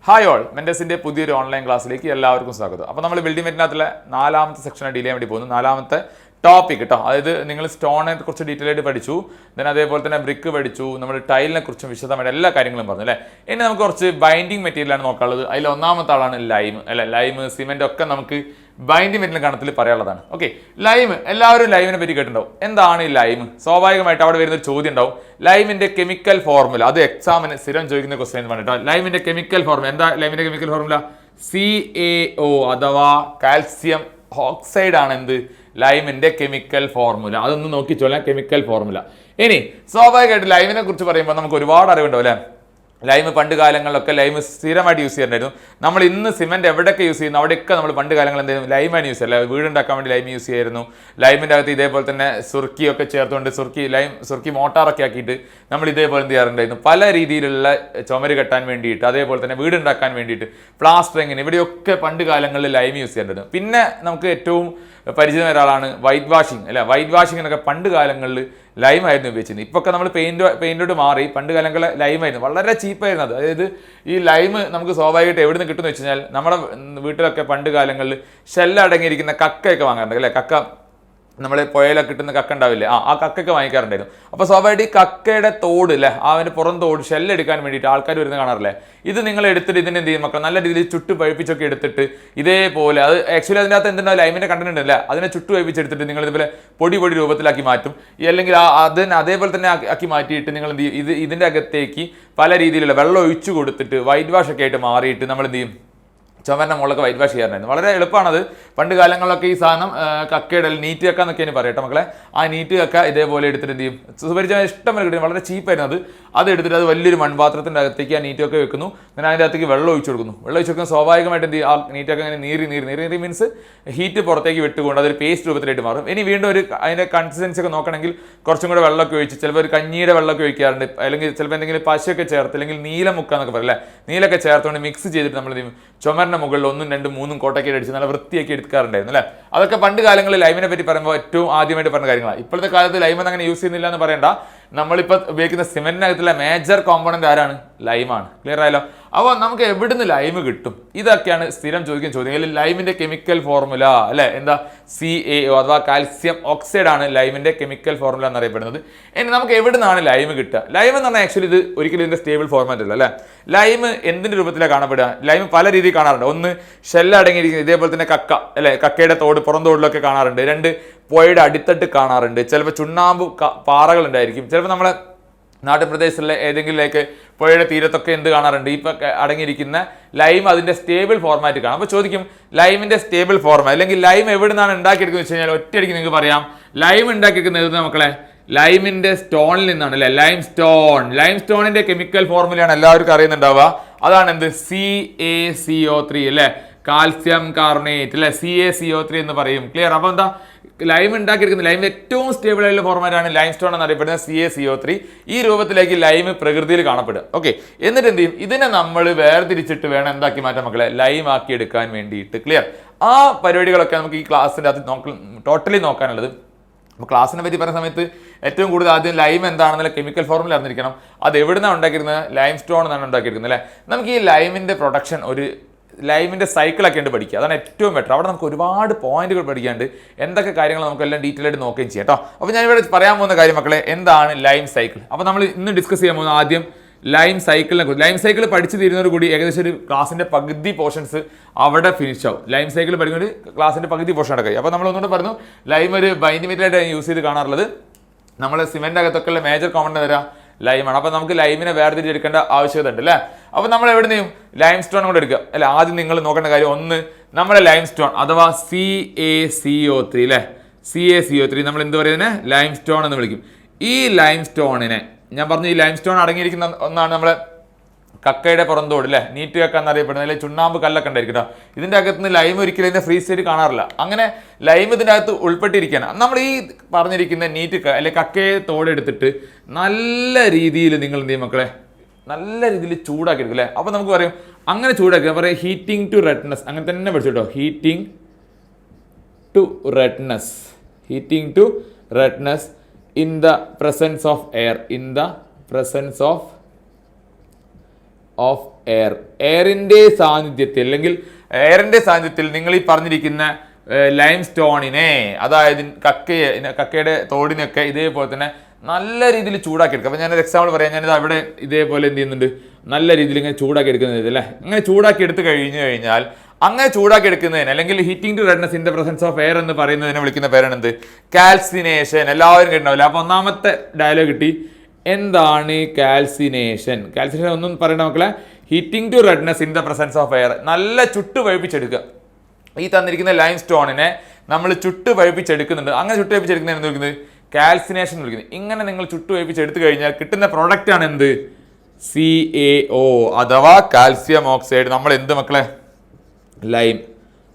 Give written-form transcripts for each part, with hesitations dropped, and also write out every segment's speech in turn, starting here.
Hi all, മെൻഡസിൻ്റെ പുതിയൊരു online ക്ലാസ്സിലേക്ക് എല്ലാവർക്കും സ്വാഗതം. അപ്പോൾ നമ്മൾ ബിൽഡിംഗ് മെറ്റീരിയലിനകത്തുള്ള 4ാമത്തെ സെക്ഷനെ ഡീൽ ചെയ്യാൻ വേണ്ടി പോകുന്നു. 4ാമത്തെ ടോപ്പിക് കേട്ടോ. അതായത് നിങ്ങൾ സ്റ്റോണിനെ കുറിച്ച് ഡീറ്റെയിൽ ആയിട്ട് പഠിച്ചു, ദെൻ അതേപോലെ തന്നെ ബ്രിക്ക് പഠിച്ചു, നമ്മൾ ടൈലിനെ കുറിച്ചും വിശദമായിട്ട് എല്ലാ കാര്യങ്ങളും പറഞ്ഞു അല്ലേ. ഇനി നമുക്ക് കുറച്ച് ബൈൻഡിങ് മെറ്റീരിയലാണ് നോക്കാനുള്ളത്. അതിൽ ഒന്നാമത്തെ ആളാണ് ലൈം അല്ലെ. ലൈം, സിമെന്റ് ഒക്കെ നമുക്ക് ബൈൻഡിങ് മെറ്റീരിയൽ കണത്തിൽ പറയാനുള്ളതാണ്. ഓക്കെ, ലൈം എല്ലാവരും ലൈമിനെ പറ്റി കേട്ടിട്ടുണ്ടാവും. എന്താണ് ഈ ലൈം? സ്വാഭാവികമായിട്ട് അവിടെ വരുന്ന ഒരു ചോദ്യം ഉണ്ടാവും, ലൈമിന്റെ കെമിക്കൽ ഫോർമുല. അത് എക്സാമിന് സ്ഥിരം ചോദിക്കുന്ന ക്വസ്റ്റ്യൻ പറഞ്ഞിട്ടോ. ലൈമിന്റെ കെമിക്കൽ ഫോർമുല എന്താ? ലൈമിന്റെ കെമിക്കൽ ഫോർമുല CaO അഥവാ കാൽസ്യം ഓക്സൈഡ് ആണ് എന്ത് ലൈമിന്റെ കെമിക്കൽ ഫോർമുല. അതൊന്ന് നോക്കിച്ചോളാം, കെമിക്കൽ ഫോർമുല. ഇനി സ്വാഭാവികമായിട്ട് ലൈമിനെ കുറിച്ച് പറയുമ്പോൾ നമുക്ക് ഒരുപാട് അറിവുണ്ടാവും അല്ലേ. ലൈം പണ്ട് കാലങ്ങളിലൊക്കെ ലൈം സ്ഥിരമായിട്ട് യൂസ് ചെയ്യാറുണ്ടായിരുന്നു. നമ്മൾ ഇന്ന് സിമെന്റ് എവിടെയൊക്കെ യൂസ് ചെയ്യുന്നു അവിടെയൊക്കെ നമ്മൾ പണ്ട് കാലങ്ങളിൽ എന്തായിരുന്നു, ലൈമാണ് യൂസ് ചെയ്യുക. വീടുണ്ടാക്കാൻ വേണ്ടി ലൈം യൂസ് ചെയ്യായിരുന്നു. ലൈമിൻ്റെ അകത്ത് ഇതേപോലെ തന്നെ സുർക്കിയൊക്കെ ചേർത്തുകൊണ്ട് സുർക്കി മോട്ടാറൊക്കെ ആക്കിയിട്ട് നമ്മൾ ഇതേപോലെ എന്ത് ചെയ്യാറുണ്ടായിരുന്നു. പല രീതിയിലുള്ള ചുമര് കെട്ടാൻ വേണ്ടിയിട്ട്, അതേപോലെ തന്നെ വീടുണ്ടാക്കാൻ വേണ്ടിയിട്ട്, പ്ലാസ്റ്ററിങ്ങിന് ഇവിടെയൊക്കെ പണ്ട് കാലങ്ങളിൽ ലൈം യൂസ് ചെയ്യാറുണ്ടായിരുന്നു. പിന്നെ നമുക്ക് ഏറ്റവും പരിചിതമായ ഒരാളാണ് വൈറ്റ് വാഷിംഗ് അല്ലെ. വൈറ്റ് വാഷിങ്ങിനൊക്കെ പണ്ട് കാലങ്ങളിൽ ലൈമായിരുന്നു ഉപയോഗിച്ചിരുന്നത്. ഇപ്പൊക്കെ നമ്മൾ പെയിന്റോട്ട് മാറി. പണ്ട് കാലങ്ങളിൽ ലൈമായിരുന്നു, വളരെ ചീപ്പായിരുന്നു അത്. അതായത് ഈ ലൈം നമുക്ക് സ്വാഭാവികമായിട്ട് എവിടെ നിന്ന് കിട്ടുമെന്ന് വെച്ച് കഴിഞ്ഞാൽ നമ്മുടെ വീട്ടിലൊക്കെ പണ്ട് കാലങ്ങളിൽ ഷെല്ലടങ്ങിയിരിക്കുന്ന കക്കയൊക്കെ വാങ്ങാറുണ്ട് അല്ലേ. കക്ക നമ്മൾ പുഴയിലൊക്കെ കിട്ടുന്ന കക്ക ഉണ്ടാവില്ലേ, ആ കക്കൊക്കെ വാങ്ങിക്കാറുണ്ടായിരുന്നു. അപ്പോൾ സ്വാഭാവികമായിട്ട് ഈ കക്കയുടെ തോട് അല്ലേ, അവൻ്റെ പുറം തോട് ഷെല്ലെടുക്കാൻ വേണ്ടിയിട്ട് ആൾക്കാർ വരുന്ന കാണാറില്ലേ. ഇത് നിങ്ങൾ എടുത്തിട്ട് ഇതിന് എന്ത് ചെയ്യും മക്കൾ, നല്ല രീതിയിൽ ചുട്ട് പഴിപ്പിച്ചൊക്കെ എടുത്തിട്ട് ഇതേപോലെ, അത് ആക്ച്വലി അതിൻ്റെ അകത്ത് എന്തുണ്ടാവും, ലൈമിൻ്റെ കണ്ടന്റ് ഉണ്ടല്ലേ, അതിനെ ചുട്ട് പഴിപ്പിച്ചെടുത്തിട്ട് നിങ്ങൾ ഇതുപോലെ പൊടി രൂപത്തിലാക്കി മാറ്റും. അല്ലെങ്കിൽ അതേപോലെ തന്നെ ആക്കി മാറ്റിയിട്ട് നിങ്ങൾ എന്ത് ചെയ്യും, ഇതിൻ്റെ അകത്തേക്ക് പല രീതിയിലുള്ള വെള്ളം ഒഴിച്ചു കൊടുത്തിട്ട് വൈറ്റ് വാഷ് ഒക്കെ ആയിട്ട് മാറിയിട്ട് നമ്മൾ എന്ത് ചെയ്യും, ചുമരിൻ്റെ മുകളിലൊക്കെ വൈറ്റ് വാഷ് ചെയ്യാറുണ്ടായിരുന്നു. വളരെ എളുപ്പമാണത്. പണ്ട് കാലങ്ങളിലൊക്കെ ഈ സാധനം കക്കയുടെ നീറ്റ് കക്ക എന്നൊക്കെയാണ് പറയട്ടെ മക്കളെ. ആ നീറ്റ് കക്ക ഇതേപോലെ എടുത്തിട്ട് എന്ത് ചെയ്യും, സുപരിചിതമായ ഇഷ്ടം കിട്ടും, വളരെ ചീപ്പായിരുന്നു അത് എടുത്തിട്ട് അത് വലിയൊരു മൺപാത്രത്തിൻ്റെ അകത്തേക്ക് ആ നീറ്റ് ഒക്കെ വെക്കുന്നു. ഞാൻ അതിൻ്റെ അകത്തേക്ക് വെള്ളം ഒഴിച്ചു കൊടുക്കുന്നു. വെള്ളം ഒഴിച്ച് കൊടുക്കുന്ന സ്വാഭാവികമായിട്ട് എന്ത് ചെയ്യും, ആ നീറ്റൊക്കെ അങ്ങനെ നീറി മീൻസ് ഹീറ്റ് പുറത്തേക്ക് വിട്ടുകൊണ്ട് അതൊരു പേസ്റ്റ് രൂപത്തിലായിട്ട് മാറും. ഇനി വീണ്ടും അതിൻ്റെ കൺസിസ്റ്റൻസി ഒക്കെ നോക്കണമെങ്കിൽ കുറച്ചും കൂടെ വെള്ളമൊക്കെ ഒഴിച്ച്, ചിലപ്പോൾ ഒരു കഞ്ഞിയുടെ വെള്ളമൊക്കെ ഒഴിക്കാറുണ്ട്, അല്ലെങ്കിൽ ചിലപ്പോൾ എന്തെങ്കിലും പശയൊക്കെ ചേർത്ത്, അല്ലെങ്കിൽ നീലം മുക്ക എന്നൊക്കെ പറയില്ലേ, നീലൊക്കെ ചേർത്തുകൊണ്ട് മിക്സ് ചെയ്തിട്ട് നമ്മൾ എന്ത് ചെയ്യും, ചുമരിൻ്റെ മുകളിൽ 1, 2, 3 കോട്ടൊക്കെ അടിച്ച് നല്ല വൃത്തിയാക്കി എടുക്കാറുണ്ടായിരുന്നു അല്ലേ. അതൊക്കെ പണ്ട് കാലങ്ങളിൽ ലൈമിനെ പറ്റി പറയുമ്പോൾ ഏറ്റവും ആദ്യമായിട്ട് പറഞ്ഞ കാര്യങ്ങളാണ്. ഇപ്പോഴത്തെ കാലത്ത് ലൈമൊന്നും അങ്ങനെ യൂസ് ചെയ്യുന്നില്ല എന്ന് പറയണ്ട. നമ്മളിപ്പോൾ ഉപയോഗിക്കുന്ന സിമെന്റിനകത്തുള്ള മേജർ കോമ്പണന്റ് ആരാണ്? ലൈമാണ്. ക്ലിയർ ആയല്ലോ. അപ്പോൾ നമുക്ക് എവിടുന്ന് ലൈം കിട്ടും? ഇതൊക്കെയാണ് സ്ഥിരം ചോദിക്കുന്ന ചോദ്യങ്ങൾ. ലൈമിന്റെ കെമിക്കൽ ഫോർമുല അല്ലെ എന്താ? CaO അഥവാ കാൽസ്യം ഓക്സൈഡ് ആണ് ലൈമിന്റെ കെമിക്കൽ ഫോർമുല എന്നറിയപ്പെടുന്നത്. ഇനി നമുക്ക് എവിടുന്നാണ് ലൈം കിട്ടുക? ലൈം എന്ന് പറഞ്ഞാൽ ആക്ച്വലി ഇത് ഒരിക്കലും ഇതിന്റെ സ്റ്റേബിൾ ഫോർമാറ്റ് അല്ല അല്ലെ. ലൈം എന്തിന്റെ രൂപത്തിലാണ് കാണപ്പെടുക? ലൈം പല രീതിയിൽ കാണാറുണ്ട്. ഒന്ന്, ഷെല്ല് അടങ്ങിയിരിക്കുന്നത്, ഇതേപോലെ തന്നെ കക്ക അല്ലെ, കക്കയുടെ തോട് പുറം തോടിലൊക്കെ കാണാറുണ്ട്. 2, പുഴയുടെ അടിത്തട്ട് കാണാറുണ്ട്. ചിലപ്പോൾ ചുണ്ണാമ്പ് പാറകൾ ഉണ്ടായിരിക്കും. ചിലപ്പോൾ നമ്മളെ നാട്ടുപ്രദേശത്തുള്ള ഏതെങ്കിലുമൊക്കെ പുഴയുടെ തീരത്തൊക്കെ എന്ത് കാണാറുണ്ട്, ഇപ്പൊ അടങ്ങിയിരിക്കുന്ന ലൈം അതിന്റെ സ്റ്റേബിൾ ഫോർമാറ്റ് കാണാം. അപ്പോൾ ചോദിക്കും ലൈമിന്റെ സ്റ്റേബിൾ ഫോർമാറ്റ് അല്ലെങ്കിൽ ലൈം എവിടെ നിന്നാണ് ഉണ്ടാക്കിയെടുക്കുന്നത് വെച്ച് കഴിഞ്ഞാൽ ഒറ്റയടിക്ക് നിങ്ങൾക്ക് പറയാം, ലൈം ഉണ്ടാക്കിയെടുക്കുന്നത് മക്കളെ ലൈമിന്റെ സ്റ്റോണിൽ നിന്നാണ് അല്ലെ. ലൈം സ്റ്റോണിന്റെ കെമിക്കൽ ഫോർമുലയാണ് എല്ലാവർക്കും അറിയുന്നുണ്ടാവുക. അതാണ് എന്ത്? CaCO3 അല്ലെ, കാൽസ്യം കാർബണേറ്റ് അല്ലെ, CaCO3 എന്ന് പറയും. ക്ലിയർ? അപ്പോൾ എന്താ, ലൈം ഉണ്ടാക്കിയെടുക്കുന്നത് ലൈമിന്റെ ഏറ്റവും സ്റ്റേബിൾ ആയിട്ടുള്ള ഫോർമാറ്റ് ആണ് ലൈം സ്റ്റോൺ എന്നറിയപ്പെടുന്ന CaCO3. ഈ രൂപത്തിലേക്ക് ലൈം പ്രകൃതിയിൽ കാണപ്പെടുക. ഓക്കെ, എന്നിട്ട് എന്ത് ചെയ്യും, ഇതിനെ നമ്മൾ വേർതിരിച്ചിട്ട് വേണം എന്താക്കി മാറ്റാൻ മക്കളെ, ലൈം ആക്കി എടുക്കാൻ വേണ്ടിയിട്ട്. ക്ലിയർ? ആ പരിപാടികളൊക്കെ നമുക്ക് ഈ ക്ലാസ്സിൻ്റെ അത് ടോട്ടലി നോക്കാനുള്ളത്. അപ്പോൾ ക്ലാസ്സിനെ പറ്റി പറയുന്ന സമയത്ത് ഏറ്റവും കൂടുതൽ ആദ്യം ലൈം എന്താണെന്നുള്ള കെമിക്കൽ ഫോർമുല അറിഞ്ഞിരിക്കണം. അത് എവിടുന്നാണ് ഉണ്ടാക്കിയിരുന്നത്? ലൈം സ്റ്റോൺ എന്നാണ് ഉണ്ടാക്കിയിരിക്കുന്നത് അല്ലേ. നമുക്ക് ഈ ലൈമിൻ്റെ പ്രൊഡക്ഷൻ, ഒരു ലൈമിൻ്റെ സൈക്കിളൊക്കെ ഉണ്ട് പഠിക്കുക. അതാണ് ഏറ്റവും ബെറ്റർ. അവിടെ നമുക്ക് ഒരുപാട് പോയിന്റുകൾ പഠിക്കാണ്ട്, എന്തൊക്കെ കാര്യങ്ങൾ നമുക്കെല്ലാം ഡീറ്റെയിൽ ആയിട്ട് നോക്കുകയും ചെയ്യാം കേട്ടോ. അപ്പോൾ ഞാനിവിടെ പറയാൻ പോകുന്ന കാര്യം മക്കളെ, എന്താണ് ലൈം സൈക്കിൾ? അപ്പോൾ നമ്മൾ ഇന്ന് ഡിസ്കസ് ചെയ്യാൻ പോകുന്ന ആദ്യം ലൈം സൈക്കിളിനെ കുറിച്ച്. ലൈം സൈക്കിൾ പഠിച്ചു തീരുന്നതോട് കൂടി ഏകദേശം ഒരു ക്ലാസിൻ്റെ പകുതി പോർഷൻസ് അവിടെ ഫിനിഷ് ആവും. ലൈം സൈക്കിൾ പഠിക്കുന്നത് ക്ലാസിൻ്റെ പകുതി പോർഷൻ അടക്കായി. അപ്പോൾ നമ്മൾ ഒന്നുകൂടെ പറഞ്ഞു, ലൈം ഒരു ബൈൻഡിംഗ് മെറ്റീരിയലായിട്ട് യൂസ് ചെയ്ത് കാണാറുള്ളത്. നമ്മൾ സിമെന്റ് അകത്തൊക്കെ ഉള്ള മേജർ കോമ്പണന്റ് തരാം ലൈമാണ്. അപ്പോൾ നമുക്ക് ലൈമിനെ വേർതിരിച്ചെടുക്കേണ്ട ആവശ്യകത ഉണ്ട് അല്ലേ. അപ്പോൾ നമ്മൾ എവിടെ നിന്നും ലൈം സ്റ്റോൺ കൂടെ എടുക്കുക അല്ലെ. ആദ്യം നിങ്ങൾ നോക്കേണ്ട കാര്യം, ഒന്ന്, നമ്മുടെ ലൈം സ്റ്റോൺ അഥവാ CaCO3 അല്ലെ. CaCO3 നമ്മൾ എന്ത് പറയുന്നത്? ലൈം സ്റ്റോൺ എന്ന് വിളിക്കും. ഈ ലൈം സ്റ്റോണിനെ ഞാൻ പറഞ്ഞു, ഈ ലൈം സ്റ്റോൺ അടങ്ങിയിരിക്കുന്ന ഒന്നാണ് നമ്മളെ കക്കയുടെ പുറന്തോട് അല്ലെ, നീറ്റ് കക്ക എന്നറിയപ്പെടുന്നത്, അല്ലെങ്കിൽ ചുണ്ണാമ്പ് കല്ലൊക്കെ ഉണ്ടായിരിക്കും കേട്ടോ. ഇതിൻ്റെ അകത്ത് നിന്ന് ലൈം ഒരിക്കലും ഇതിൻ്റെ ഫ്രീ സ്റ്റേറ്റ് കാണാറില്ല. അങ്ങനെ ലൈം ഇതിൻ്റെ അകത്ത് ഉൾപ്പെട്ടിരിക്കുകയാണ്. നമ്മൾ ഈ പറഞ്ഞിരിക്കുന്ന നീറ്റ് അല്ലെങ്കിൽ കക്കയെ തോടെടുത്തിട്ട് നല്ല രീതിയിൽ നിങ്ങൾ എന്ത് ചെയ്യും മക്കളെ, നല്ല രീതിയിൽ ചൂടാക്കി എടുക്കും അല്ലേ. അപ്പോൾ നമുക്ക് പറയും, അങ്ങനെ ചൂടാക്കുക പറയാം ഹീറ്റിംഗ് ടു റെഡ്നെസ്. അങ്ങനെ തന്നെ പഠിച്ചു കേട്ടോ, heating to redness in the presence of air, of air. എയറിൻ്റെ സാന്നിധ്യത്തിൽ അല്ലെങ്കിൽ എയറിൻ്റെ സാന്നിധ്യത്തിൽ നിങ്ങൾ ഈ പറഞ്ഞിരിക്കുന്ന ലൈം സ്റ്റോണിനെ, അതായത് കക്കയുടെ തോടിനൊക്കെ ഇതേപോലെ തന്നെ നല്ല രീതിയിൽ ചൂടാക്കി എടുക്കുക. അപ്പോൾ ഞാനൊരു എക്സാമ്പിൾ പറയാം. ഞാനിത് അവിടെ ഇതേപോലെ എന്ത് ചെയ്യുന്നുണ്ട്, നല്ല രീതിയിൽ ഇങ്ങനെ ചൂടാക്കി എടുക്കുന്നത് അല്ലേ. ഇങ്ങനെ ചൂടാക്കി എടുത്ത് കഴിഞ്ഞാൽ അങ്ങനെ ചൂടാക്കി എടുക്കുന്നതിന് അല്ലെങ്കിൽ heating to redness in the presence of air എന്ന് പറയുന്നതിനെ വിളിക്കുന്ന പേരാണ് എന്ത്? കാൽസിനേഷൻ. എല്ലാവരും കേട്ടിട്ടുണ്ടാവില്ല. അപ്പോൾ ഒന്നാമത്തെ ഡയലോഗ് കിട്ടി. എന്താണ് കാൽസിനേഷൻ? കാൽസിനേഷൻ ഒന്നും പറയണ്ട മക്കളെ. Heating to redness in the presence of air, നല്ല ചുട്ട് പഴുപ്പിച്ചെടുക്കുക. ഈ തന്നിരിക്കുന്ന ലൈം സ്റ്റോണിനെ നമ്മൾ ചുട്ട് പഴുപ്പിച്ചെടുക്കുന്നുണ്ട്. അങ്ങനെ ചുട്ട് പഴുപ്പിച്ചെടുക്കുന്നതിന് എന്ത് വിളിക്കുന്നത്? കാൽസിനേഷൻ വിളിക്കുന്നത്. ഇങ്ങനെ നിങ്ങൾ ചുട്ട് പഴുപ്പിച്ചെടുത്തു കഴിഞ്ഞാൽ കിട്ടുന്ന പ്രോഡക്റ്റ് ആണ് എന്ത്? CaO അഥവാ കാൽസ്യം ഓക്സൈഡ്. നമ്മൾ എന്ത് മക്കളെ? ലൈം.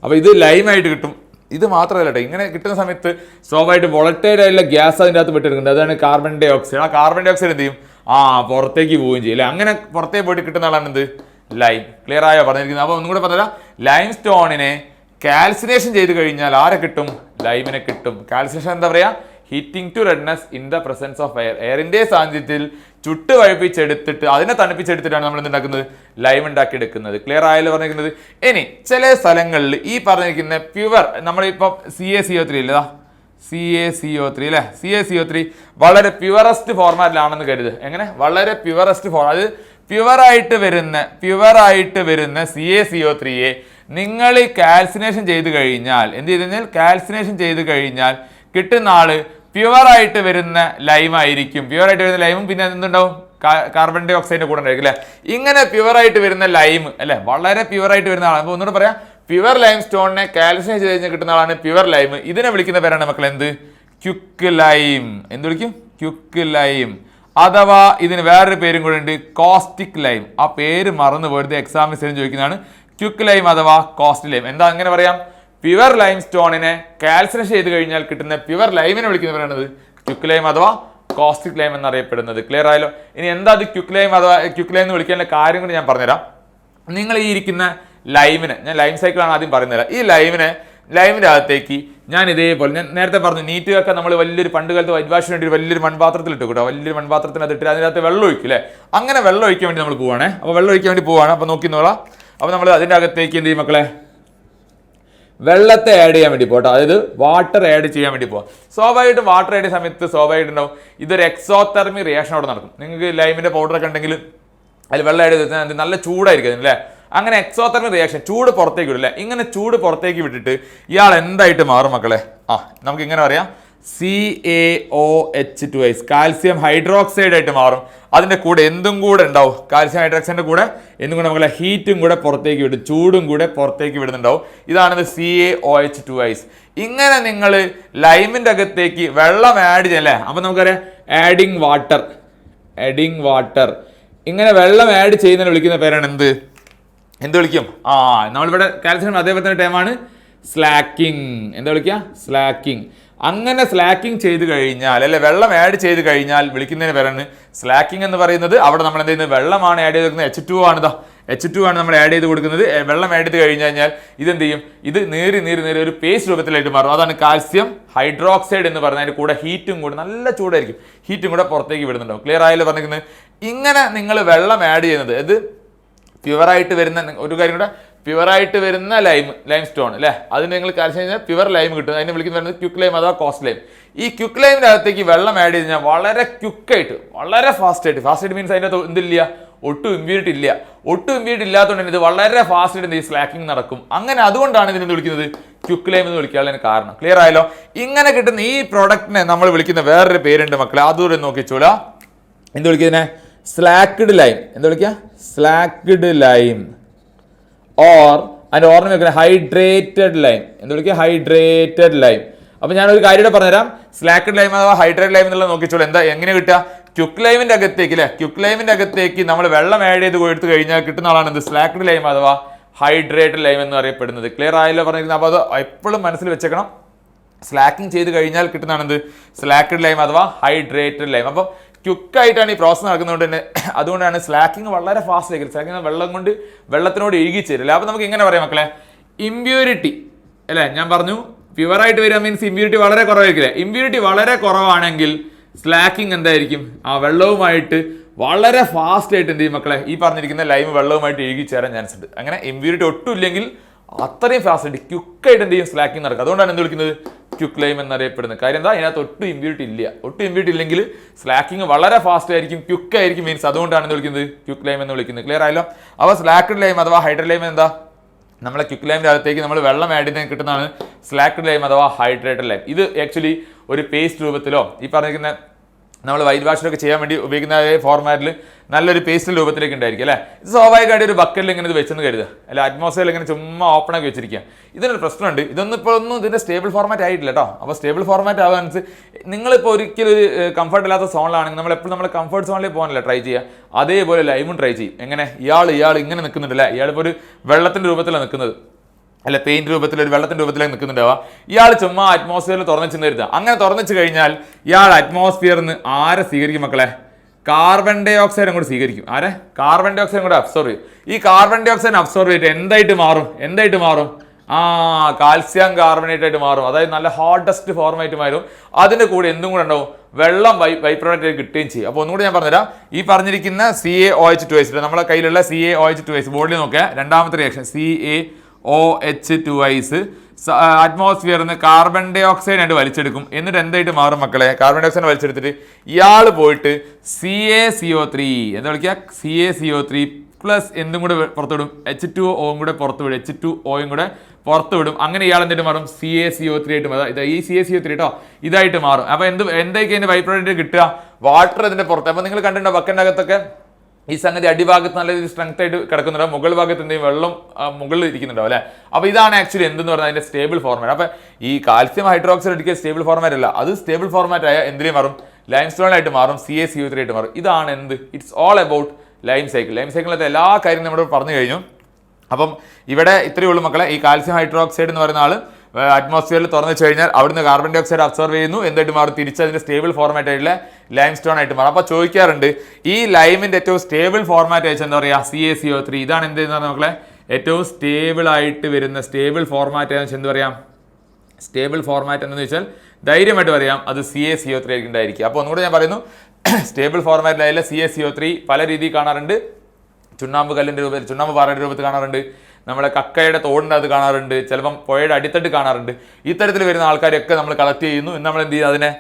അപ്പോൾ ഇത് ലൈമായിട്ട് കിട്ടും. ഇത് മാത്രമല്ല കേട്ടോ, ഇങ്ങനെ കിട്ടുന്ന സമയത്ത് സ്വാഭാവികമായിട്ട് വോളറ്റൈൽ ആയിട്ടുള്ള ഗ്യാസ് അതിൻ്റെ അകത്ത് വിട്ടെടുക്കുന്നുണ്ട്. അതാണ് കാർബൺ ഡൈ ഓക്സൈഡ്. ആ കാർബൺ ഡൈ ഓക്സൈഡ് എന്ത് ചെയ്യും? പുറത്തേക്ക് പോവുകയും ചെയ്യും അല്ലേ. അങ്ങനെ പുറത്തേക്ക് പോയിട്ട് കിട്ടുന്ന ആളാണ് എന്ത്? ലൈം. ക്ലിയർ ആയോ പറഞ്ഞിരിക്കുന്നത്? അപ്പോൾ ഒന്നും കൂടെ പറഞ്ഞാൽ ലൈം സ്റ്റോണിനെ കാൽസിനേഷൻ ചെയ്ത് കഴിഞ്ഞാൽ ആരെ കിട്ടും? ലൈമിനെ കിട്ടും. കാൽസിനേഷൻ എന്താ പറയുക? Heating to redness in the presence of air. എയറിൻ്റെ സാന്നിധ്യത്തിൽ ചുട്ട് വഴുപ്പിച്ചെടുത്തിട്ട് അതിനെ തണുപ്പിച്ചെടുത്തിട്ടാണ് നമ്മൾ എന്തുണ്ടാക്കുന്നത്? ലൈം ഉണ്ടാക്കിയെടുക്കുന്നത്. ക്ലിയർ ആയല്ലോ പറഞ്ഞിരിക്കുന്നത്. ഇനി ചില സ്ഥലങ്ങളിൽ ഈ പറഞ്ഞിരിക്കുന്ന പ്യുവർ, നമ്മളിപ്പോൾ CaCO3 ഇല്ലതാ, CaCO3 അല്ലേ, CaCO3 വളരെ പ്യുവറസ്റ്റ് ഫോർമാറ്റിലാണെന്ന് കരുത്. എങ്ങനെ? വളരെ പ്യുവറസ്റ്റ് ഫോം. അത് പ്യുവറായിട്ട് വരുന്ന CaCO3യെ നിങ്ങൾ കാൽസിനേഷൻ ചെയ്ത് കഴിഞ്ഞാൽ എന്ത് ചെയ്ത് കഴിഞ്ഞാൽ, കാൽസിനേഷൻ ചെയ്ത് കഴിഞ്ഞാൽ കിട്ടുന്ന ആള് പ്യുവറായിട്ട് വരുന്ന ലൈം ആയിരിക്കും. പ്യുവറായിട്ട് വരുന്ന ലൈമും പിന്നെ എന്തുണ്ടാവും? കാർബൺ ഡൈ ഓക്സൈഡിന്റെ കൂടെ ഉണ്ടായിരിക്കും അല്ലെ. ഇങ്ങനെ പ്യുവറായിട്ട് വരുന്ന ലൈം അല്ലെ, വളരെ പ്യുവറായിട്ട് വരുന്ന ആളാണ്. അപ്പോൾ ഒന്നുകൂടെ പറയാം, പ്യുവർ ലൈം സ്റ്റോണിനെ കാൽസിനേഷൻ ചെയ്ത് കഴിഞ്ഞാൽ കിട്ടുന്ന ആളാണ് പ്യുവർ ലൈം. ഇതിനെ വിളിക്കുന്ന പേരാണ് മക്കൾ എന്ത്? Quick lime. എന്ത് വിളിക്കും? Quick lime. അഥവാ ഇതിന് വേറൊരു പേരും കൂടെ ഉണ്ട്, കോസ്റ്റിക് ലൈം. ആ പേര് മറന്നു പോയത് എക്സാമിന് ചോദിക്കുന്നതാണ്. ക്യുക്ക് ലൈം അഥവാ കോസ്റ്റിക് ലൈം. എന്താ അങ്ങനെ പറയാം? പ്യുവർ ലൈം സ്റ്റോണിനെ കാൽസിനേഷൻ ചെയ്ത് കഴിഞ്ഞാൽ കിട്ടുന്ന പ്യുവർ ലൈമിനെ വിളിക്കുന്ന പറയുന്നത് ക്യുക്ക് ലൈം അഥവാ കോസ്റ്റിക് ലൈം എന്നറിയപ്പെടുന്നത്. ക്ലിയർ ആയല്ലോ. ഇനി എന്താ അത് ക്യുക്ക് ലൈം അഥവാ ക്യുക്ക് ലൈം എന്ന് വിളിക്കാനുള്ള കാര്യം കൂടി ഞാൻ പറഞ്ഞുതരാം. നിങ്ങൾ ഈ ഇരിക്കുന്ന ലൈമിനെ, ഞാൻ ലൈം സൈക്കിളാണ് ആദ്യം പറഞ്ഞുതരാം. ഈ ലൈമിൻ്റെ അകത്തേക്ക് ഞാൻ ഇതേപോലെ, ഞാൻ നേരത്തെ പറഞ്ഞു നീറ്റുകൾക്ക് നമ്മൾ വലിയൊരു പണ്ട് കാലത്ത് വൈറ്റ് വാഷിന് വേണ്ടി വലിയൊരു മൺപാത്രത്തിൽ ഇട്ട് കൂട്ടോ. വലിയൊരു മൺപാത്രത്തിനകത്ത് ഇട്ട് അതിനകത്ത് വെള്ളം ഒഴിക്കും അല്ലേ. അങ്ങനെ വെള്ളം ഒഴിക്കാൻ വേണ്ടി നമ്മൾ പോവാണേ. അപ്പോൾ വെള്ളം ഒഴിക്കാൻ വേണ്ടി പോവാണ്. അപ്പോൾ നോക്കിന്നോളാം. അപ്പോൾ നമ്മൾ അതിൻ്റെ അകത്തേക്ക് എന്ത് ചെയ്യും മക്കളെ? വെള്ളത്തെ ആഡ് ചെയ്യാൻ വേണ്ടി പോകട്ടോ. അതായത് വാട്ടർ ആഡ് ചെയ്യാൻ വേണ്ടി പോകാം. സ്വാഭാവികമായിട്ടും വാട്ടർ ആഡ് ചെയ്യുന്ന സമയത്ത് സ്വാഭാവികമായിട്ടുണ്ടാവും ഇതൊരു എക്സോതെർമി റിയാക്ഷൻ അവിടെ നടക്കും. നിങ്ങൾക്ക് ലൈമിൻ്റെ പൗഡറൊക്കെ ഉണ്ടെങ്കിൽ അതിൽ വെള്ളം ആഡ് ചെയ്ത് നല്ല ചൂടായിരിക്കും അല്ലേ. അങ്ങനെ എക്സോതെർമി റിയാക്ഷൻ, ചൂട് പുറത്തേക്ക് വിടില്ല. ഇങ്ങനെ ചൂട് പുറത്തേക്ക് വിട്ടിട്ട് ഇയാൾ എന്തായിട്ട് മാറും മക്കളെ? നമുക്ക് ഇങ്ങനെ പറയാം, CaOH2 കാൽസ്യം ഹൈഡ്രോക്സൈഡ് ആയിട്ട് മാറും. അതിൻ്റെ കൂടെ എന്തും കൂടെ ഉണ്ടാവും, കാൽസ്യം ഹൈഡ്രോക്സൈഡിൻ്റെ കൂടെ എന്തും കൂടെ മക്കളെ ഹീറ്റും കൂടെ പുറത്തേക്ക് വിടും, ചൂടും കൂടെ പുറത്തേക്ക് വിടുന്നുണ്ടാവും. ഇതാണിത് CaOH2. ഇങ്ങനെ നിങ്ങൾ ലൈമിൻ്റെ അകത്തേക്ക് വെള്ളം ആഡ് ചെയ്യല്ലേ. അപ്പം നമുക്കറിയാം ആഡിങ് വാട്ടർ. ഇങ്ങനെ വെള്ളം ആഡ് ചെയ്യുന്നതിന് വിളിക്കുന്ന പേരാണ് എന്ത് വിളിക്കും? നമ്മളിവിടെ കാൽസ്യം അതേപോലെ തന്നെ ടൈമാണ് സ്ലാക്കിംഗ്. എന്താ വിളിക്കുക? സ്ലാക്കിംഗ്. അങ്ങനെ സ്ലാക്കിംഗ് ചെയ്ത് കഴിഞ്ഞാൽ അല്ലെ, വെള്ളം ആഡ് ചെയ്ത് കഴിഞ്ഞാൽ വിളിക്കുന്നതിന് പേരാണ് സ്ലാക്കിംഗ് എന്ന് പറയുന്നത്. അവിടെ നമ്മൾ എന്ത് ചെയ്യുന്നത്? വെള്ളമാണ് ആഡ് ചെയ്ത് കൊടുക്കുന്നത്. H2 ആണ്. H2 ആണ് നമ്മൾ ആഡ് ചെയ്ത് കൊടുക്കുന്നത്. വെള്ളം ആഡ് ചെയ്ത് കഴിഞ്ഞാൽ ഇതെന്ത് ചെയ്യും? ഇത് നീറി ഒരു പേസ്റ്റ് രൂപത്തിലായിട്ട് മാറും. അതാണ് കാൽസ്യം ഹൈഡ്രോക്സൈഡ് എന്ന് പറഞ്ഞാൽ. അതിൻ്റെ കൂടെ ഹീറ്റും കൂടെ നല്ല ചൂടായിരിക്കും, ഹീറ്റും കൂടെ പുറത്തേക്ക് വിടുന്നുണ്ടാവും. ക്ലിയർ ആയല്ലോ പറഞ്ഞിരിക്കുന്നത്? ഇങ്ങനെ നിങ്ങൾ വെള്ളം ആഡ് ചെയ്യുന്നത് ഇത് പ്യുവറായിട്ട് വരുന്ന ഒരു കാര്യം കൂടെ, പ്യുവറായിട്ട് വരുന്ന ലൈം സ്റ്റോൺ അല്ലേ, അതിന് നിങ്ങൾ കാൽസ്യം കഴിഞ്ഞാൽ പ്യുവർ ലൈം കിട്ടും. അതിനെ വിളിക്കുന്നത് ക്യുക്ക് ലൈം അഥവാ കോസ്റ്റ് ലൈം. ഈ ക്യുക്ക് ലൈമിൻ്റെ അകത്തേക്ക് വെള്ളം ആഡ് ചെയ്ത് കഴിഞ്ഞാൽ വളരെ ക്യുക്കായിട്ട്, വളരെ ഫാസ്റ്റ് മീൻസ് അതിൻ്റെ എന്തില്ല, ഒട്ടും ഇമ്പ്യൂരിറ്റി ഇല്ല. ഒട്ടും ഇമ്പ്യൂരിറ്റി ഇല്ലാത്തതുകൊണ്ട് തന്നെ ഇത് വളരെ ഫാസ്റ്റ് എന്ത് സ്ലാക്കിംഗ് നടക്കും. അങ്ങനെ അതുകൊണ്ടാണ് ഇതിനെ വിളിക്കുന്നത് ക്യുക്ക് ലൈം എന്ന് വിളിക്കാനുള്ള കാരണം. ക്ലിയർ ആയല്ലോ? ഇങ്ങനെ കിട്ടുന്ന ഈ പ്രോഡക്റ്റിനെ നമ്മൾ വിളിക്കുന്ന വേറൊരു പേരുണ്ട് മക്കളെ, അതുകൂടെ നോക്കിച്ചോള. എന്ത് വിളിക്കുന്നതിനെ? Slaked lime. എന്താ വിളിക്കുക? Slaked lime. ഓർ അതിൻ്റെ ഓർമ്മ വെക്കുന്നത് ഹൈഡ്രേറ്റഡ് ലൈം. എന്താ വിളിക്കുക? Hydrated lime. അപ്പോൾ ഞാനൊരു കാര്യം കൂടെ പറഞ്ഞുതരാം. സ്ലാക്ക്ഡ് ലൈം അഥവാ ഹൈഡ്രേറ്റഡ് ലൈം എന്നുള്ളത് നോക്കിച്ചോളൂ. എന്താ എങ്ങനെ കിട്ടുക? ക്യുക്ക് ലൈമിൻ്റെ അകത്തേക്ക് അല്ലേ, ക്യുക്ക് ലൈമിൻ്റെ അകത്തേക്ക് നമ്മൾ വെള്ളം ആഡ് ചെയ്ത് കൊടുത്തു കഴിഞ്ഞാൽ കിട്ടുന്ന ആളാണ് എന്ത്? സ്ലാക്ക്ഡ് ലൈം അഥവാ ഹൈഡ്രേറ്റഡ് ലൈം എന്ന് അറിയപ്പെടുന്നത്. ക്ലിയർ ആയല്ലോ പറഞ്ഞിരിക്കുന്നത്? അപ്പോൾ അത് എപ്പോഴും മനസ്സിൽ വെച്ചേക്കണം. സ്ലാക്കിംഗ് ചെയ്ത് കഴിഞ്ഞാൽ കിട്ടുന്നതാണ് എന്ത്? സ്ലാക്ക്ഡ് ലൈം അഥവാ ഹൈഡ്രേറ്റഡ് ലൈം. അപ്പോൾ ക്യുക്കായിട്ടാണ് ഈ പ്രോസസ്സ് നടക്കുന്നതുകൊണ്ട് തന്നെ അതുകൊണ്ടാണ് സ്ലാക്കിംഗ് വളരെ ഫാസ്റ്റ് ആയിരിക്കും. സ്ലാക്കിംഗ് വെള്ളത്തിനോട് ഇഴുകിച്ചേരില്ല. അപ്പോൾ നമുക്ക് ഇങ്ങനെ പറയാം മക്കളെ, ഇമ്പ്യൂരിറ്റി അല്ലേ, ഞാൻ പറഞ്ഞു പ്യുവറായിട്ട് വരിക മീൻസ് ഇമ്പ്യൂരിറ്റി വളരെ കുറവായിരിക്കില്ലേ. ഇമ്പ്യൂരിറ്റി വളരെ കുറവാണെങ്കിൽ സ്ലാക്കിംഗ് എന്തായിരിക്കും? വെള്ളവുമായിട്ട് വളരെ ഫാസ്റ്റ് ആയിട്ട് എന്ത് ചെയ്യും മക്കളെ ഈ പറഞ്ഞിരിക്കുന്ന ലൈം വെള്ളവുമായിട്ട് ഇഴുകി ചേരാൻ ചാൻസ് ഉണ്ട്. അങ്ങനെ ഇമ്പ്യൂരിറ്റി ഒട്ടും ഇല്ലെങ്കിൽ അത്രയും ഫാസ്റ്റ് ആയിട്ട് ക്യുക്കായിട്ട് എന്ത് ചെയ്യും സ്ലാക്കിങ് നടക്കും. അതുകൊണ്ടാണ് എന്ത് വിളിക്കുന്നത് ക്യുക്ക് ലൈം എന്നറിയപ്പെടുന്നത്. കാര്യം എന്താ, ഇതിനകത്ത് ഒട്ടും ഇമ്പ്യൂരിറ്റി ഇല്ല. ഒട്ടും ഇമ്പ്യൂരിറ്റി ഇല്ലെങ്കിൽ സ്ലാക്കിങ് വളരെ ഫാസ്റ്റ് ആയിരിക്കും, ക്യുക്ക് ആയിരിക്കും. മീൻസ് അതുകൊണ്ടാണ് എന്ത് വിളിക്കുന്നത് ക്യുക്ക് ലൈം എന്ന് വിളിക്കുന്നത്. ക്ലിയർ ആയല്ലോ. അപ്പോൾ സ്ലാക്ക്ഡ് ലൈം അഥവാ ഹൈഡ്രേറ്റഡ് ലൈം എന്താ, നമ്മളെ ക്യുക്ക് ലൈമിൻ്റെ അകത്തേക്ക് നമ്മൾ വെള്ളം ആഡ് ചെയ്ത് കിട്ടുന്നതാണ് സ്ലാക്ക്ഡ് ലൈം അഥവാ ഹൈഡ്രേറ്റഡ് ലൈം. ഇത് ആക്ച്വലി ഒരു പേസ്റ്റ് രൂപത്തിലോ ഈ പറഞ്ഞിരിക്കുന്ന നമ്മൾ വൈറ്റ് വാഷിലൊക്കെ ചെയ്യാൻ വേണ്ടി ഉപയോഗിക്കുന്ന ഫോർമാറ്റിൽ നല്ലൊരു പേസ്റ്റ് രൂപത്തിലേക്ക് ഉണ്ടായിരിക്കും അല്ലേ. ഇത് സ്വാഭാവികമായിട്ട് ഒരു ബക്കറ്റിൽ ഇങ്ങനെ ഇത് വെച്ചെന്ന് കരുതുക, അല്ല അറ്റ്മോസ്ഫിയറിൽ ഇങ്ങനെ ചുമ്മാ ഓപ്പൺ ആക്കി വെച്ചിരിക്കുക. ഇതിനൊരു പ്രശ്നമുണ്ട്, ഇതൊന്നും ഇപ്പോൾ ഒന്നും ഇതിൻ്റെ സ്റ്റേബിൾ ഫോർമാറ്റ് ആയിട്ടില്ല കേട്ടോ. അപ്പോൾ സ്റ്റേബിൾ ഫോർമാറ്റ് ആവാനുസരിച്ച് നിങ്ങളിപ്പോൾ ഒരിക്കലും ഒരു കംഫർട്ട് ഇല്ലാത്ത സോണിലാണെങ്കിൽ നമ്മൾ എപ്പോഴും നമ്മൾ കംഫർട്ട് സോണിലേക്ക് പോകാനല്ല ട്രൈ ചെയ്യുക. അതേപോലെ ലൈമും ട്രൈ ചെയ്യും. എങ്ങനെ ഇയാൾ ഇങ്ങനെ നിൽക്കുന്നുണ്ടല്ലേ, ഇയാളിപ്പോൾ ഒരു വെള്ളത്തിൻ്റെ രൂപത്തിലാണ് നിൽക്കുന്നത്, അല്ല പെയിന്റ് രൂപത്തിൽ ഒരു വെള്ളത്തിന്റെ രൂപത്തിലേക്ക് നിൽക്കുന്നുണ്ടാവുക. ഇയാൾ ചുമ്മാ അറ്റ്മോസ്ഫിയറിൽ തുറന്നു ചെന്നിരുത്തുക. അങ്ങനെ തുറന്നു കഴിഞ്ഞാൽ ഇയാൾ അറ്റ്മോസ്ഫിയറിൽ നിന്ന് ആരെ സ്വീകരിക്കും മക്കളെ, കാർബൺ ഡൈ ഓക്സൈഡ് അങ്ങോട്ട് സ്വീകരിക്കും. ആരെ, കാർബൺ ഡൈ ഓക്സൈഡ് കൂടെ അബ്സോർവ് ചെയ്യും. ഈ കാർബൺ ഡൈ ഓക്സൈഡ് അബ്സോർവ് ചെയ്തിട്ട് എന്തായിട്ട് മാറും, കാൽസ്യം കാർബണേറ്റ് ആയിട്ട് മാറും. അതായത് നല്ല ഹോട്ടസ്റ്റ് ഫോർമായിട്ട് മാറും. അതിന്റെ കൂടെ എന്തും കൂടെ ഉണ്ടാവും, വെള്ളം ബൈ പ്രോഡക്റ്റ് കിട്ടുകയും ചെയ്യും. അപ്പോൾ ഒന്നുകൂടി ഞാൻ പറഞ്ഞുതരാം. ഈ പറഞ്ഞിരിക്കുന്ന CaOH2 നമ്മളെ കയ്യിലുള്ള CaOH2 ബോർഡിൽ നോക്കിയാൽ രണ്ടാമത്തെ റിയാക്ഷൻ CaOH2 അറ്റ്മോസ്ഫിയറിൽ നിന്ന് കാർബൺ ഡൈ ഓക്സൈഡ് ആയിട്ട് വലിച്ചെടുക്കും. എന്നിട്ട് എന്തായിട്ട് മാറും മക്കളെ, കാർബൺ ഡൈ ഓക്സൈഡ് വലിച്ചെടുത്തിട്ട് ഇയാൾ പോയിട്ട് CaCO3 എന്താ വിളിക്കുക, CaCO3 പ്ലസ് എന്തും കൂടെ പുറത്തുവിടും, H2O കൂടെ പുറത്തുവിടും, H2O കൂടെ പുറത്തുവിടും. അങ്ങനെ ഇയാൾ എന്തിട്ട് മാറും, CaCO3 ആയിട്ട് മാറും. ഈ CaCO3 കേട്ടോ ഇതായിട്ട് മാറും. അപ്പോൾ എന്തൊക്കെ അതിൻ്റെ ബൈ പ്രോഡക്റ്റ് കിട്ടുക, വാട്ടർ ഇതിൻ്റെ പുറത്ത്. അപ്പോൾ നിങ്ങൾ കണ്ടിട്ടുണ്ടോ ബക്കറ്റിൻ്റെ അകത്തൊക്കെ ഈ സംഗതി അടിഭാഗത്ത് നല്ല രീതിയിൽ സ്ട്രെങ്ത് ആയിട്ട് കിടക്കുന്നുണ്ടാവും, മുകൾ ഭാഗത്ത് എന്തെങ്കിലും വെള്ളം മുകളിൽ ഇരിക്കുന്നുണ്ടാവും അല്ലേ. അപ്പോൾ ഇതാണ് ആക്ച്വലി എന്തെന്ന് പറഞ്ഞാൽ അതിൻ്റെ സ്റ്റേബിൾ ഫോർമാറ്റ്. അപ്പോൾ ഈ കാൽസ്യം ഹൈഡ്രോക്സൈഡ് ഒരിക്കലും സ്റ്റേബിൾ ഫോർമാറ്റ് അല്ല, അത് സ്റ്റേബിൾ ഫോർമാറ്റ് ആയ എന്തിനു മാറും, ലൈം സ്റ്റോൺ ആയിട്ട് മാറും, CaCO3 ആയിട്ട് മാറും. ഇതാണ് എന്ത്, it's all about lime cycle. Lime സൈക്കിളിലത്തെ എല്ലാ കാര്യങ്ങളും നമ്മൾ പറഞ്ഞു കഴിഞ്ഞു. അപ്പം ഇവിടെ ഇത്രയേ ഉള്ളൂ മക്കളെ. ഈ കാൽസ്യം ഹൈഡ്രോക്സൈഡ് എന്ന് പറയുന്ന ആൾ അറ്റ്മോസ്ഫിയറിൽ തുറന്നു വെച്ച് കഴിഞ്ഞാൽ അവിടുന്ന് കാർബൺ ഡൈ ഓക്സൈഡ് അബ്സോർവ് ചെയ്യുന്നു, എന്തായിട്ട് മാറും, തിരിച്ച് അതിൻ്റെ സ്റ്റേബിൾ ഫോർമാറ്റ് ആയിട്ടുള്ള ലൈം സ്റ്റോൺ ആയിട്ട് മാറും. അപ്പോൾ ചോദിക്കാറുണ്ട് ഈ ലൈമിൻ്റെ ഏറ്റവും സ്റ്റേബിൾ ഫോർമാറ്റ് അയച്ചാൽ എന്താ പറയുക, CaCO3. ഇതാണ് എന്ത് ചെയ്യുന്നത് മക്കളെ, ഏറ്റവും സ്റ്റേബിൾ ആയിട്ട് വരുന്ന സ്റ്റേബിൾ ഫോർമാറ്റ് എന്ന് വെച്ചാൽ എന്ത് പറയാം, സ്റ്റേബിൾ ഫോർമാറ്റ് എന്ന് വെച്ചാൽ ധൈര്യമായിട്ട് പറയാം അത് CaCO3 ആയിരിക്കും ഉണ്ടായിരിക്കും. അപ്പോൾ ഒന്നുകൂടെ ഞാൻ പറയുന്നു, സ്റ്റേബിൾ ഫോർമാറ്റിലായാലും CaCO3 പല രീതിയിൽ കാണാറുണ്ട്. ചുണ്ണാമ്പ് കല്ലിൻ്റെ രൂപത്തിൽ, ചുണ്ണാമ്പ് പാറയുടെ രൂപത്തിൽ കാണാറുണ്ട്, നമ്മളെ കക്കയുടെ തോടിൻ്റെ അത് കാണാറുണ്ട്, ചിലപ്പം പുഴയുടെ അടിത്തട്ട് കാണാറുണ്ട്. ഇത്തരത്തിൽ വരുന്ന ആൾക്കാരെയൊക്കെ നമ്മൾ കളക്ട് ചെയ്യുന്നു. നമ്മൾ എന്ത് ചെയ്യും, അതിനെ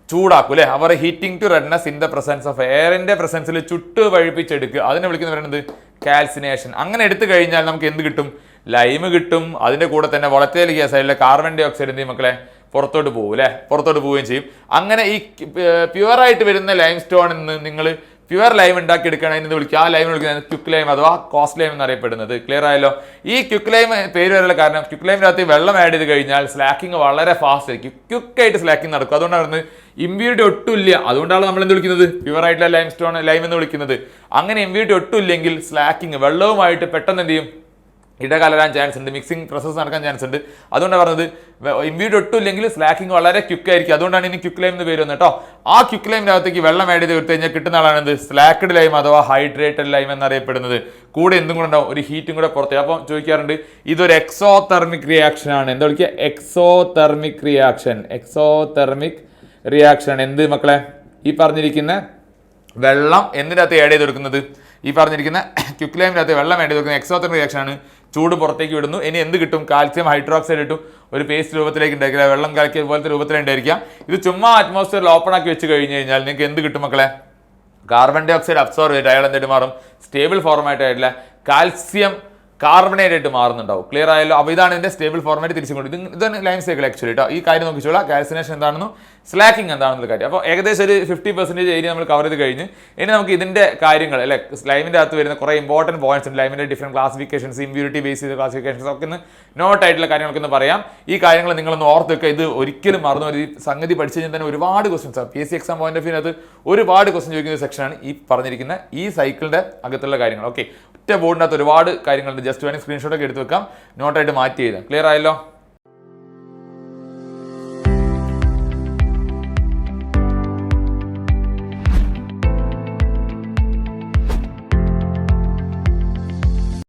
ചൂടാക്കും അല്ലേ. അവർ heating to redness in the presence of എയറിൻ്റെ പ്രസൻസിൽ ചുട്ട് വഴിപ്പിച്ചെടുക്കുക. അതിനെ വിളിക്കുന്ന പറയുന്നത് കാൽസിനേഷൻ. അങ്ങനെ എടുത്തു കഴിഞ്ഞാൽ നമുക്ക് എന്ത് കിട്ടും, ലൈം കിട്ടും. അതിൻ്റെ കൂടെ തന്നെ വോളറ്റൈൽ ഗ്യാസ് ആയിട്ടുള്ള കാർബൺ ഡൈ ഓക്സൈഡ് എന്ത് ചെയ്യും മക്കളെ, പുറത്തോട്ട് പോകും അല്ലേ, പുറത്തോട്ട് പോവുകയും ചെയ്യും. അങ്ങനെ ഈ പ്യുവറായിട്ട് വരുന്ന ലൈം സ്റ്റോണിൽ നിന്ന് നിങ്ങൾ പ്യുവർ ലൈം ഉണ്ടാക്കി എടുക്കുകയാണെങ്കിൽ വിളിക്കുക, ആ ലൈം വിളിക്കുന്നത് ക്യുക്ക് ലൈം അഥവാ കോസ്റ്റ് ലൈം എന്നറിയപ്പെടുന്നത്. ക്ലിയർ ആയല്ലോ. ഈ ക്യുക്ക് ലൈം പേര് വരാനുള്ള കാരണം ക്യുക്ക് ലൈമിനകത്ത് വെള്ളം ആഡ് ചെയ്ത് കഴിഞ്ഞാൽ സ്ലാക്കിങ് വളരെ ഫാസ്റ്റ് ആയിരിക്കും, ക്യുക്കായിട്ട് സ്ലാക്കിങ് നടക്കും. അതുകൊണ്ടാണ് ഇമ്പ്യൂരിറ്റി ഒട്ടും ഇല്ല. അതുകൊണ്ടാണ് നമ്മൾ എന്ത് വിളിക്കുന്നത്, പ്യുവർ ആയിട്ടുള്ള ലൈം സ്റ്റോൺ ലൈം എന്ന് വിളിക്കുന്നത്. അങ്ങനെ ഇമ്പ്യൂരിറ്റി ഒട്ടും ഇല്ലെങ്കിൽ സ്ലാക്കിങ് വെള്ളവുമായിട്ട് പെട്ടെന്ന് എന്ത് ചെയ്യും, ഇടകലരാൻ ചാൻസ് ഉണ്ട്, മിക്സിംഗ് പ്രോസസ്സ് നടക്കാൻ ചാൻസ് ഉണ്ട്. അതുകൊണ്ടാണ് പറഞ്ഞത് ഇമ്പ്യൂരിറ്റി ഒട്ടും ഇല്ലെങ്കിൽ സ്ലാക്കിംഗ് വളരെ ക്യുക്കായിരിക്കും. അതുകൊണ്ടാണ് ഇനി ക്യുക്ക് ലൈം എന്ന് പേര് വന്നത് കേട്ടോ. ആ ക്യുക്ക് ലൈമിനകത്തേക്ക് വെള്ളം ആഡ് ചെയ്ത് കൊടുത്തു കഴിഞ്ഞാൽ കിട്ടുന്ന ആളാണ് എന്ത്, സ്ലാക്ക്ഡ് ലൈം അഥവാ ഹൈഡ്രേറ്റഡ് ലൈം എന്നറിയപ്പെടുന്നത്. കൂടെ എന്തും കൂടെ ഉണ്ടാവും, ഒരു ഹീറ്റും കൂടെ പുറത്ത്. അപ്പം ചോദിക്കാറുണ്ട് ഇതൊരു എക്സോതെർമിക് റിയാക്ഷൻ ആണ്. എന്താ വിളിക്കുക, എക്സോതെർമിക് റിയാക്ഷൻ. എന്ത് മക്കളെ, ഈ പറഞ്ഞിരിക്കുന്ന വെള്ളം എന്തിനകത്ത് ആഡ് ചെയ്ത് കൊടുക്കുന്നത്, ഈ പറഞ്ഞിരിക്കുന്ന ക്യുക്ക് ലൈമിനകത്ത് വെള്ളം ആഡ് ചെയ്ത് കൊടുക്കുന്ന എക്സോതെർമിക് റിയാക്ഷൻ ആണ്. ചൂട് പുറത്തേക്ക് വിടുന്നു. ഇനി എന്ത് കിട്ടും, കാൽസ്യം ഹൈഡ്രോക്സൈഡ് കിട്ടും. ഒരു പേസ്റ്റ് രൂപത്തിലേക്ക് ഉണ്ടായിരിക്കില്ല, വെള്ളം കലക്കിയ പോലത്തെ രൂപത്തിലുണ്ടായിരിക്കാം. ഇത് ചുമ്മാ അറ്റ്മോസ്ഫിയറിൽ ഓപ്പൺ ആക്കി വെച്ച് കഴിഞ്ഞ് കഴിഞ്ഞാൽ നിങ്ങൾക്ക് എന്ത് കിട്ടും മക്കളെ, കാർബൺ ഡൈ ഓക്സൈഡ് അബ്സോർവ് ചെയ്തിട്ട് അയാൾ എന്തായിട്ട് മാറും, സ്റ്റേബിൾ ഫോർമാറ്റ് ആയിട്ടുള്ള കാൽസ്യം കാർബണേറ്റ് ആയിട്ട് മാറുന്നുണ്ടാവും. ക്ലിയർ ആയല്ലോ. അപ്പോൾ ഇതാണ് ഇതിന്റെ സ്റ്റേബിൾ ഫോർമാറ്റ് തിരിച്ചും കൊണ്ട് ഇതാണ് ലൈം സൈക്കിൾ ആക്ച്വലി കേട്ടോ. ഈ കാര്യം നോക്കിച്ചോളാം, കാൽസിനേഷൻ എന്താണെന്നും സ്ലാക്കിംഗ് എന്താണെന്നുള്ള കാര്യം. അപ്പോൾ ഏകദേശം ഒരു 50% ഏരിയ നമ്മൾ കവർ ചെയ്ത് കഴിഞ്ഞ് ഇനി നമുക്ക് ഇതിന്റെ കാര്യങ്ങൾ അല്ലെ, ലൈമിന്റെ അകത്ത് വരുന്ന കുറേ ഇമ്പോർട്ടൻറ്റ് പോയിന്റ്സ് ഉണ്ട്. ലൈമിന്റെ ഡിഫറെന്റ് ക്ലാസിഫിക്കേഷൻസ്, ഇമ്പ്യൂരിറ്റി ബേസ് ചെയ്ത ക്ലാസിഫിക്കേഷൻസ് ഒക്കെ ഒന്ന് നോട്ടായിട്ടുള്ള കാര്യങ്ങളൊക്കെ ഒന്ന് പറയാം. ഈ കാര്യങ്ങൾ നിങ്ങളൊന്ന് ഓർത്ത് വെക്കുക. ഇത് ഒരിക്കലും മറന്നു ഈ സംഗതി പഠിച്ചു കഴിഞ്ഞാൽ തന്നെ ഒരുപാട് ക്വസ്റ്റൻസ് ആണ്. PSC എക്സാം പോയിന്റ് ഓഫ് വ്യൂവിനകത്ത് ഒരുപാട് ക്വസ്റ്റൻ ചോദിക്കുന്ന സെക്ഷനാണ് ഈ പറഞ്ഞിരിക്കുന്ന ഈ സൈക്കിളിന്റെ അകത്തുള്ള കാര്യങ്ങൾ. ഓക്കെ, ഒറ്റ ബോർഡിനകത്ത് ഒരുപാട് കാര്യങ്ങളുണ്ട്. ജസ്റ്റ് വേണമെങ്കിൽ സ്ക്രീൻഷോട്ടൊക്കെ എടുത്ത് വെക്കാം, നോട്ടായിട്ട് മാറ്റി എഴുതാം. ക്ലിയർ ആയല്ലോ.